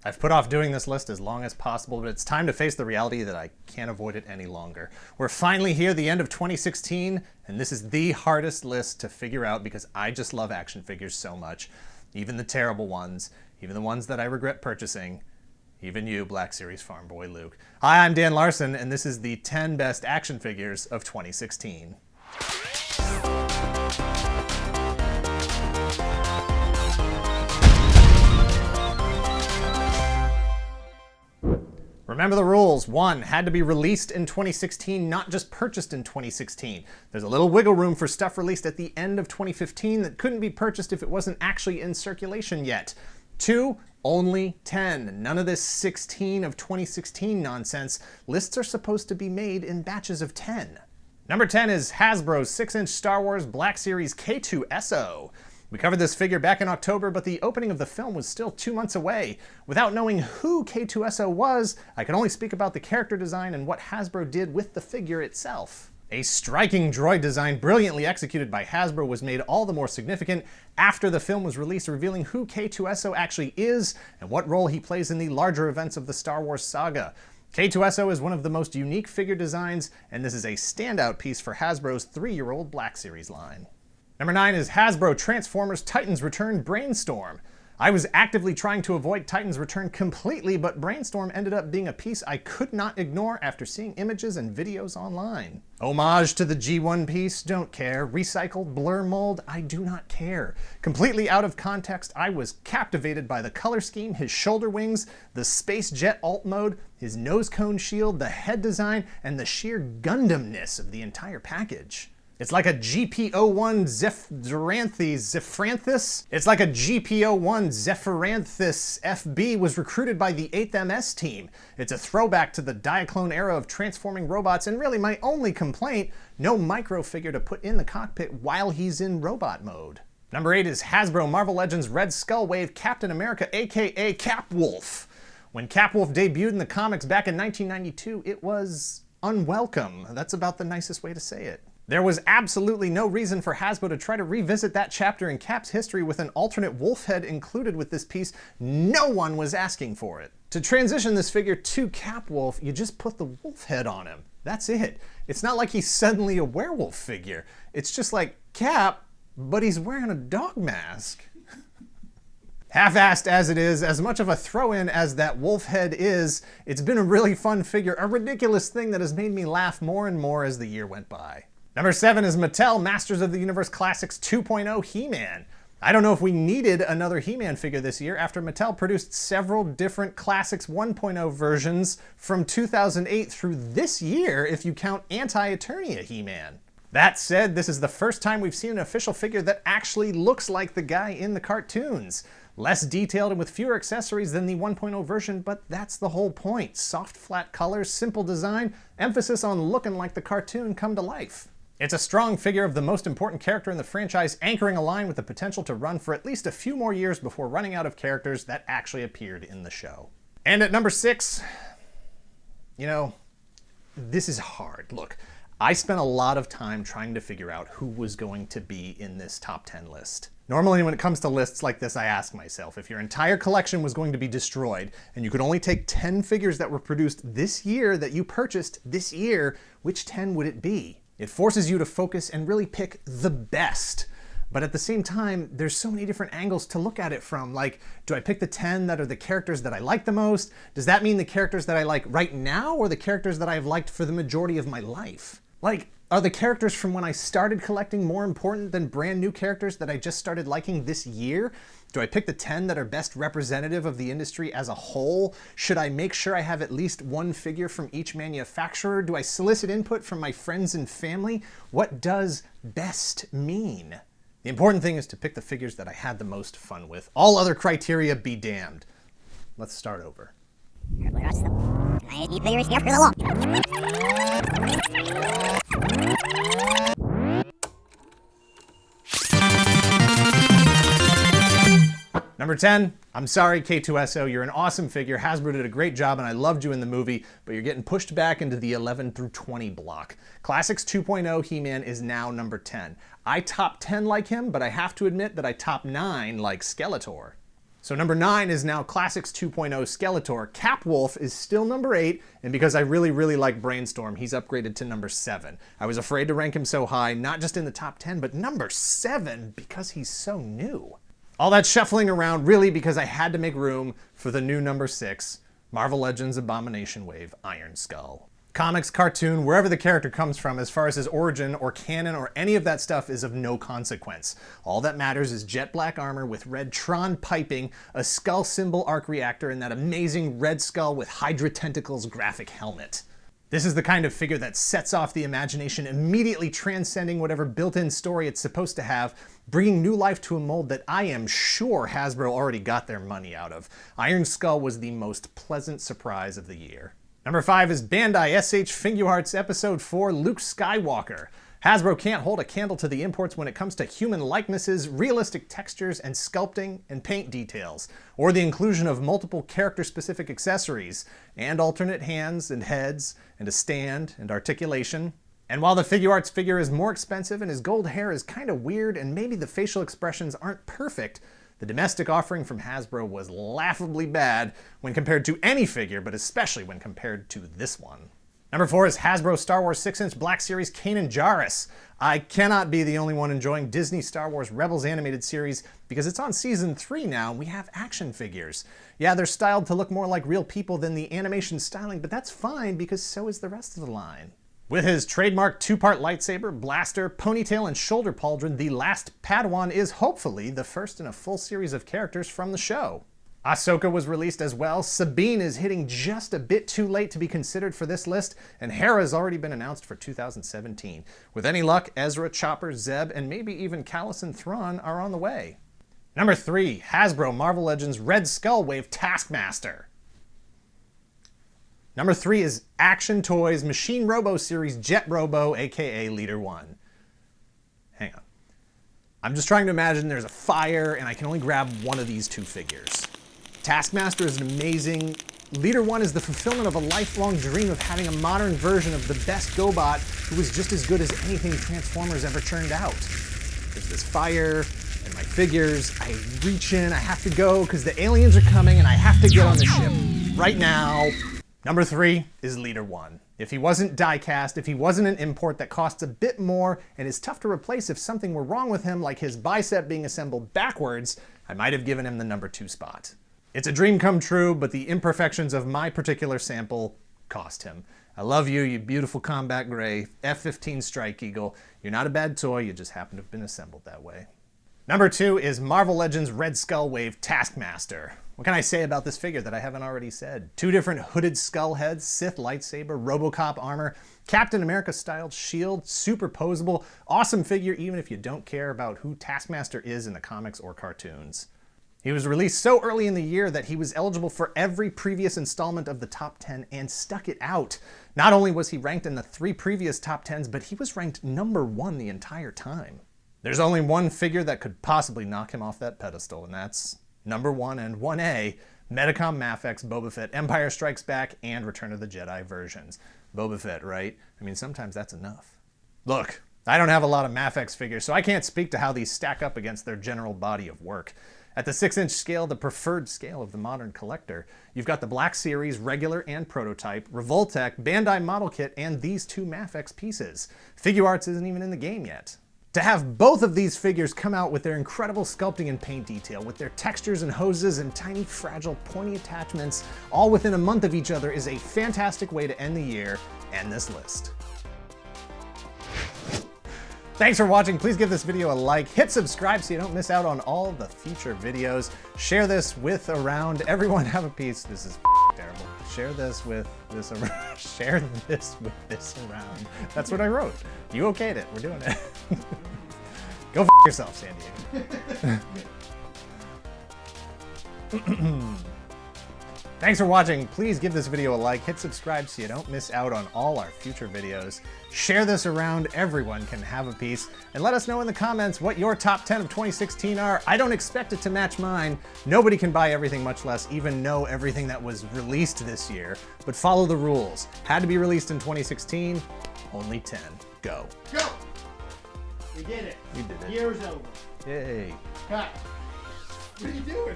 I've put off doing this list as long as possible, but it's time to face the reality that I can't avoid it any longer. We're finally here, the end of 2016, and this is the hardest list to figure out because I just love action figures so much. Even the terrible ones, even the ones that I regret purchasing, even you, Black Series Farmboy Luke. Hi, I'm Dan Larson, and this is the 10 best action figures of 2016. Remember the rules. 1, had to be released in 2016, not just purchased in 2016. There's a little wiggle room for stuff released at the end of 2015 that couldn't be purchased if it wasn't actually in circulation yet. 2, only 10. None of this 16 of 2016 nonsense. Lists are supposed to be made in batches of 10. Number 10 is Hasbro's 6-inch Star Wars Black Series K2SO. We covered this figure back in October, but the opening of the film was still 2 months away. Without knowing who K2SO was, I can only speak about the character design and what Hasbro did with the figure itself. A striking droid design brilliantly executed by Hasbro was made all the more significant after the film was released, revealing who K2SO actually is and what role he plays in the larger events of the Star Wars saga. K2SO is one of the most unique figure designs, and this is a standout piece for Hasbro's 3-year-old Black Series line. Number 9 is Hasbro Transformers Titans Return Brainstorm. I was actively trying to avoid Titans Return completely, but Brainstorm ended up being a piece I could not ignore after seeing images and videos online. Homage to the G1 piece, don't care. Recycled blur mold, I do not care. Completely out of context, I was captivated by the color scheme, his shoulder wings, the space jet alt mode, his nose cone shield, the head design, and the sheer Gundam-ness of the entire package. It's like a GP01 Zephyranthus. It's like a GP01 Zephyranthus FB was recruited by the 8th MS team. It's a throwback to the Diaclone era of transforming robots, and really my only complaint, no micro figure to put in the cockpit while he's in robot mode. Number 8 is Hasbro Marvel Legends Red Skull Wave Captain America, aka Capwolf. When Capwolf debuted in the comics back in 1992, it was unwelcome. That's about the nicest way to say it. There was absolutely no reason for Hasbro to try to revisit that chapter in Cap's history with an alternate wolf head included with this piece. No one was asking for it. To transition this figure to Capwolf, you just put the wolf head on him. That's it. It's not like he's suddenly a werewolf figure. It's just like Cap, but he's wearing a dog mask. Half-assed as it is, as much of a throw-in as that wolf head is, it's been a really fun figure, a ridiculous thing that has made me laugh more and more as the year went by. Number 7 is Mattel Masters of the Universe Classics 2.0 He-Man. I don't know if we needed another He-Man figure this year after Mattel produced several different Classics 1.0 versions from 2008 through this year if you count Anti-Eternia He-Man. That said, this is the first time we've seen an official figure that actually looks like the guy in the cartoons. Less detailed and with fewer accessories than the 1.0 version, but that's the whole point. Soft, flat colors, simple design, emphasis on looking like the cartoon come to life. It's a strong figure of the most important character in the franchise, anchoring a line with the potential to run for at least a few more years before running out of characters that actually appeared in the show. And at number 6, this is hard. Look, I spent a lot of time trying to figure out who was going to be in this top 10 list. Normally when it comes to lists like this, I ask myself, if your entire collection was going to be destroyed and you could only take 10 figures that were produced this year that you purchased this year, which 10 would it be? It forces you to focus and really pick the best. But at the same time, there's so many different angles to look at it from. Like, do I pick the 10 that are the characters that I like the most? Does that mean the characters that I like right now or the characters that I've liked for the majority of my life? Like, are the characters from when I started collecting more important than brand new characters that I just started liking this year? Do I pick the 10 that are best representative of the industry as a whole? Should I make sure I have at least one figure from each manufacturer? Do I solicit input from my friends and family? What does best mean? The important thing is to pick the figures that I had the most fun with. All other criteria be damned. Let's start over. Number 10, I'm sorry K2SO, you're an awesome figure. Hasbro did a great job and I loved you in the movie, but you're getting pushed back into the 11 through 20 block. Classics 2.0 He-Man is now number 10. I top 10 like him, but I have to admit that I top 9 like Skeletor. So number 9 is now Classics 2.0 Skeletor. Capwolf is still number 8, and because I really like Brainstorm, he's upgraded to number 7. I was afraid to rank him so high, not just in the top 10, but number 7 because he's so new. All that shuffling around really because I had to make room for the new number 6, Marvel Legends Abomination Wave Iron Skull. Comics, cartoon, wherever the character comes from, as far as his origin or canon or any of that stuff is of no consequence. All that matters is jet black armor with red Tron piping, a skull symbol arc reactor, and that amazing red skull with Hydra tentacles graphic helmet. This is the kind of figure that sets off the imagination, immediately transcending whatever built-in story it's supposed to have, bringing new life to a mold that I am sure Hasbro already got their money out of. Iron Skull was the most pleasant surprise of the year. Number 5 is Bandai SH Figuarts Episode 4 Luke Skywalker. Hasbro can't hold a candle to the imports when it comes to human likenesses, realistic textures, and sculpting and paint details, or the inclusion of multiple character-specific accessories, and alternate hands and heads, and a stand and articulation. And while the Figuarts figure is more expensive and his gold hair is kind of weird and maybe the facial expressions aren't perfect, the domestic offering from Hasbro was laughably bad when compared to any figure, but especially when compared to this one. Number 4 is Hasbro Star Wars 6-inch Black Series Kanan Jarrus. I cannot be the only one enjoying Disney Star Wars Rebels animated series because it's on season 3 now and we have action figures. Yeah, they're styled to look more like real people than the animation styling, but that's fine because so is the rest of the line. With his trademark 2-part lightsaber, blaster, ponytail, and shoulder pauldron, the last Padawan is hopefully the first in a full series of characters from the show. Ahsoka was released as well, Sabine is hitting just a bit too late to be considered for this list, and Hera's already been announced for 2017. With any luck, Ezra, Chopper, Zeb, and maybe even Callus and Thrawn are on the way. Number 3, Hasbro Marvel Legends Red Skull Wave Taskmaster. Number 3 is Action Toys Machine Robo Series Jet Robo, aka Leader 1. Hang on. I'm just trying to imagine there's a fire and I can only grab one of these two figures. Taskmaster is amazing. Leader 1 is the fulfillment of a lifelong dream of having a modern version of the best GoBot who was just as good as anything Transformers ever churned out. There's this fire and my figures. I reach in, I have to go because the aliens are coming and I have to get on the ship right now. Number 3 is Leader 1. If he wasn't die-cast, if he wasn't an import that costs a bit more and is tough to replace if something were wrong with him, like his bicep being assembled backwards, I might have given him the number 2 spot. It's a dream come true, but the imperfections of my particular sample cost him. I love you, you beautiful combat gray, F-15 Strike Eagle. You're not a bad toy, you just happen to have been assembled that way. Number 2 is Marvel Legends Red Skull Wave Taskmaster. What can I say about this figure that I haven't already said? 2 different hooded skull heads, Sith lightsaber, Robocop armor, Captain America styled shield, super posable, awesome figure even if you don't care about who Taskmaster is in the comics or cartoons. He was released so early in the year that he was eligible for every previous installment of the top 10 and stuck it out. Not only was he ranked in the 3 previous top 10s, but he was ranked number 1 the entire time. There's only one figure that could possibly knock him off that pedestal, and that's number 1 and 1A, Medicom Mafex Boba Fett Empire Strikes Back and Return of the Jedi versions. Boba Fett, right? I mean, sometimes that's enough. Look, I don't have a lot of Mafex figures, so I can't speak to how these stack up against their general body of work. At the 6-inch scale, the preferred scale of the modern collector, you've got the Black Series, regular and prototype, Revoltech, Bandai model kit, and these 2 Mafex pieces. Figuarts isn't even in the game yet. To have both of these figures come out with their incredible sculpting and paint detail, with their textures and hoses and tiny, fragile, pointy attachments, all within a month of each other is a fantastic way to end the year and this list. Thanks for watching. Please give this video a like, hit subscribe so you don't miss out on all the future videos. Share this with around. Everyone have a piece. This is terrible. Share this with this around. Share this with this around. That's what I wrote. You okayed it. We're doing it. Go yourself, San Diego. Thanks for watching. Please give this video a like, hit subscribe so you don't miss out on all our future videos. Share this around, everyone can have a piece, and let us know in the comments what your top 10 of 2016 are. I don't expect it to match mine. Nobody can buy everything, much less even know everything that was released this year, but follow the rules. Had to be released in 2016, only 10. Go. Go! We did it. You did it. Year's over. Yay. Cut. What are you doing?